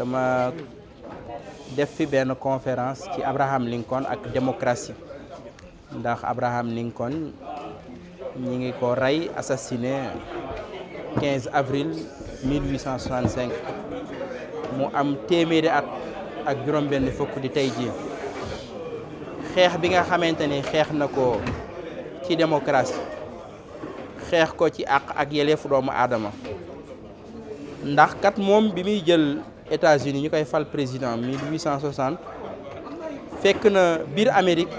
ma def fi benn conférence ci Abraham Lincoln ak démocratie ndax Abraham Lincoln ñi ngi ko rey assassiné 15 avril 1865 mu am téeméeri at ak juróom-benn fukk di tey jii xeex bi nga xamante ni xeex na ko ci démocratie xeex ko ci àq ak yelleefu doomu aadama ndax kat moom bi muy jël États-Unis ñu koy fal président 1860 fekk na biir Amérique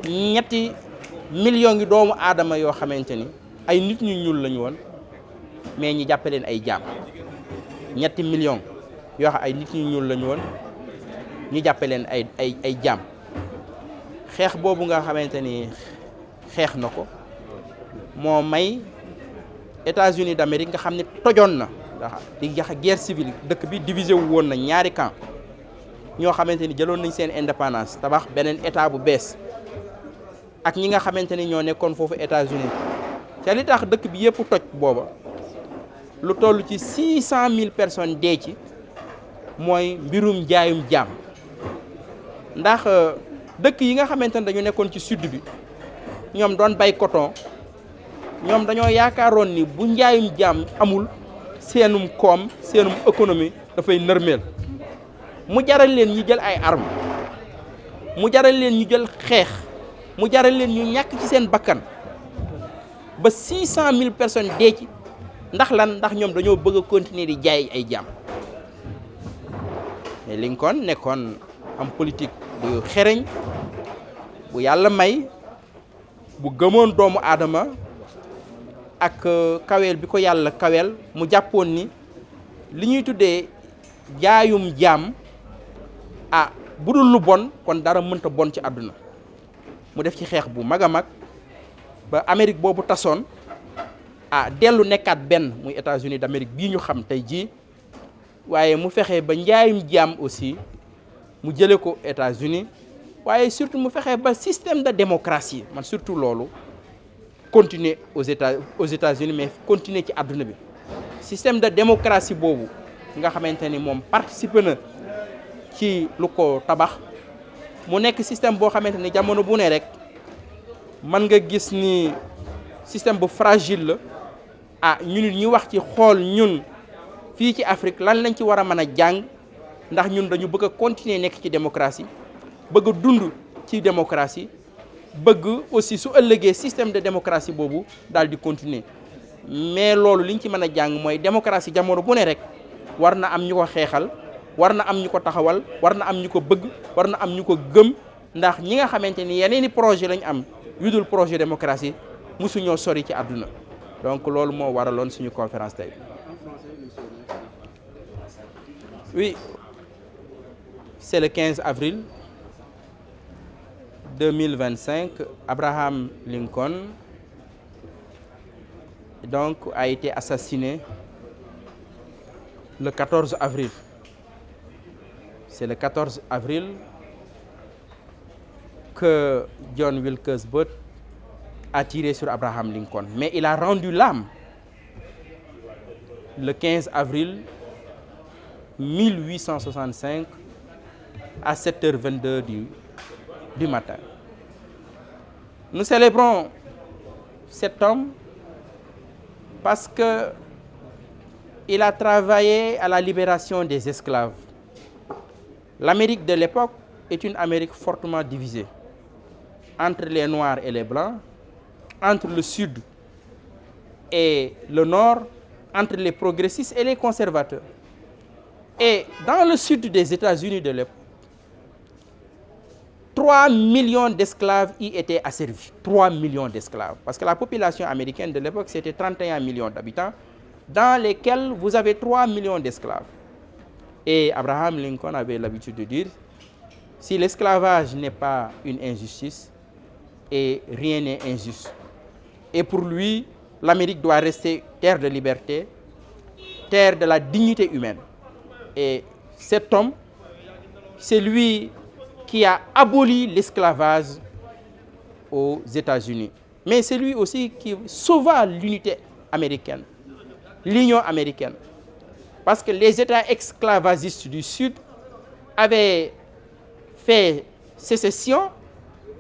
ñetti millions ngi doomu aadama yoo xamante ni ay nit ñu ñuul lañu woon mais ñi jàppe leen ay jaam ñetti millions yoo xam ay nit ñu ñuul lañu woon ñu jàppe leen ay jaam xeex boobu nga xamante ni xeex na ko moo may États-Unis d'Amérique nga xam ne tojoon na ndax di jax guerre civile dëkk bi divisé wu woon na ñaari camp ñoo xamante ni jëloon nañ seen indépendance tabax beneen état bu bees ak ñi nga xamante ni ñoo nekkoon foofu États-Unis te li tax dëkk bi yëpp toj booba lu toll ci 600 000 personnes dee ci mooy mbirum jaayum jaam ndax dëkk yi nga xamante ni dañu nekkoon ci sud bi ñoom doon bay coton ñoom dañoo yaakaaroon ni bu njaayum jaam amul seenum koom seenum économie dafay nërmeel mu jaral leen ñu jël ay armes mu jaral leen ñu jël xeex mu jaral leen ñu ñàkk ci seen bakkan ba 600 000 personnes dee ci ndax lan ndax ñoom dañoo bëgg a continuer di jaay ay jaam mais Lincoln nekkoon am politique bu xereñ bu yàlla may bu gëmoon doomu aadama ak kaweel bi ko yàlla kaweel mu jàppoon ni li ñuy tuddee jaayum jaam bu dul lu bon kon dara mënta bon ci àdduna mu def ci xeex bu mag a mag ba Amérique boobu tasoon dellu nekkaat benn muy États-Unis d'Amérique bii ñu xam tey jii waaye mu fexe ba njaayum jaam aussi mu jële ko États-Unis waaye surtout mu fexe ba système de démocratie man surtout loolu continuer aux États-Unis mais continuer ci àdduna bi système de démocratie boobu nga xamante ni moom participer na ci lu ko tabax mu nekk système boo xamante ni jamono bu ne rek mën nga gis ni système bu fragile la ñun ñu wax ci xool ñun fii ci Afrique lan lañ ci war a mën a jàng ndax ñun dañu bëgg a continuer nekk ci démocratie bëgg a dund ci démocratie bëgg aussi su ëllëgee système de démocratie boobu daal di continuer mais loolu liñ ci mën a jàng mooy démocratie jamono bu ne rek war na am ñu ko xeexal war na am ñu ko taxawal war na am ñu ko bëgg war na am ñu ko gëm ndax ñi nga xamante ni yeneen i projet lañ am yu dul projet démocratie mosuñoo sori ci àdduna donc loolu moo waraloon suñu conférence tey. Oui, c'est le 15 avril 2025. Abraham Lincoln donc a été assassiné le 14 avril. C'est le 14 avril que John Wilkes Booth a tiré sur Abraham Lincoln. Mais il a rendu l'âme le 15 avril 1865 à 7h22 du matin. Nous célébrons cet homme parce que il a travaillé à la libération des esclaves. L'Amérique de l'époque est une Amérique fortement divisée entre les Noirs et les Blancs, entre le Sud et le Nord, entre les progressistes et les conservateurs. Et dans le sud des États-Unis de l'époque, 3 millions d'esclaves y étaient asservis. 3 millions d'esclaves. Parce que la population américaine de l'époque, c'était 31 millions d'habitants, dans lesquels vous avez 3 millions d'esclaves. Et Abraham Lincoln avait l'habitude de dire, si l'esclavage n'est pas une injustice, et rien n'est injuste. Et pour lui, l'Amérique doit rester terre de liberté, terre de la dignité humaine. Et cet homme, c'est lui qui a aboli l'esclavage aux États-Unis. Mais c'est lui aussi qui sauva l'unité américaine, l'Union américaine. Parce que les États esclavagistes du Sud avaient fait sécession,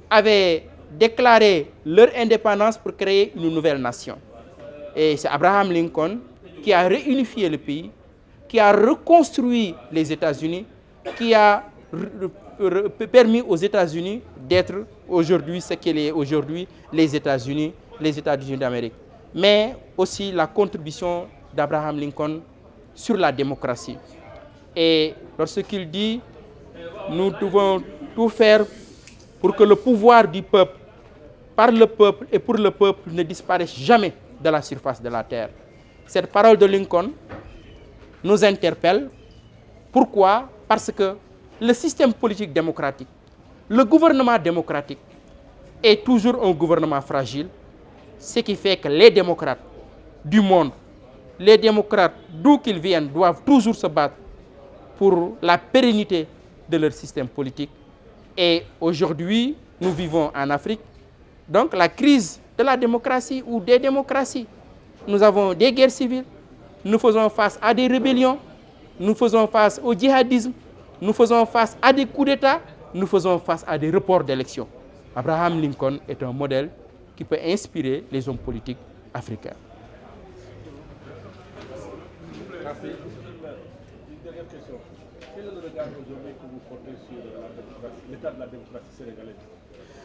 avaient déclaré leur indépendance pour créer une nouvelle nation. Et c'est Abraham Lincoln qui a réunifié le pays, qui a reconstruit les États-Unis, qui a permis aux États-Unis d'être aujourd'hui ce qu'il est aujourd'hui, les États-Unis d'Amérique. Mais aussi la contribution d'Abraham Lincoln sur la démocratie. Et lorsqu'il dit « Nous devons tout faire pour que le pouvoir du peuple, par le peuple et pour le peuple ne disparaisse jamais de la surface de la terre ». Cette parole de Lincoln nous interpelle. Pourquoi? Parce que le système politique démocratique, le gouvernement démocratique est toujours un gouvernement fragile, ce qui fait que les démocrates du monde, les démocrates d'où qu'ils viennent, doivent toujours se battre pour la pérennité de leur système politique. Et aujourd'hui, nous vivons en Afrique, donc la crise de la démocratie ou des démocraties. Nous avons des guerres civiles, nous faisons face à des rébellions, nous faisons face au djihadisme, nous faisons face à des coups d'État, nous faisons face à des reports d'élections. Abraham Lincoln est un modèle qui peut inspirer les hommes politiques africains. Merci. Une dernière question. Quel est le regard aujourd'hui que vous portez sur l'état de la démocratie sénégalaise?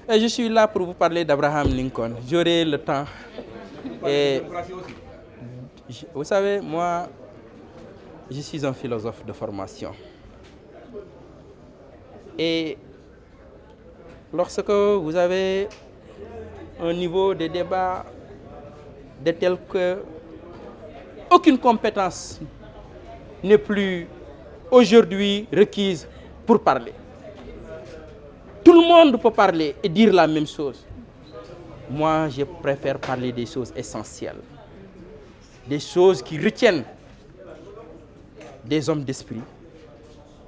Et je suis là pour vous parler d'Abraham Lincoln. J'aurai le temps. Et vous savez, moi, je suis un philosophe de formation. Et lorsque vous avez un niveau de débat de tel que aucune compétence n'est plus aujourd'hui requise pour parler. Tout le monde peut parler et dire la même chose. Moi, je préfère parler des choses essentielles, des choses qui retiennent des hommes d'esprit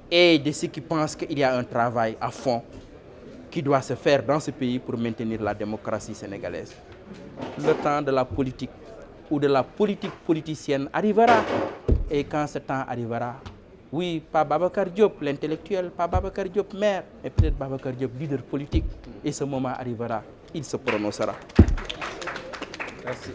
et de ceux qui pensent qu'il y a un travail à fond qui doit se faire dans ce pays pour maintenir la démocratie sénégalaise. Le temps de la politique ou de la politique politicienne arrivera. Et quand ce temps arrivera, oui, pas Babacar Diop, l'intellectuel, pas Babacar Diop, maire, mais peut-être Babacar Diop, leader politique. Et ce moment arrivera, il se prononcera. Merci.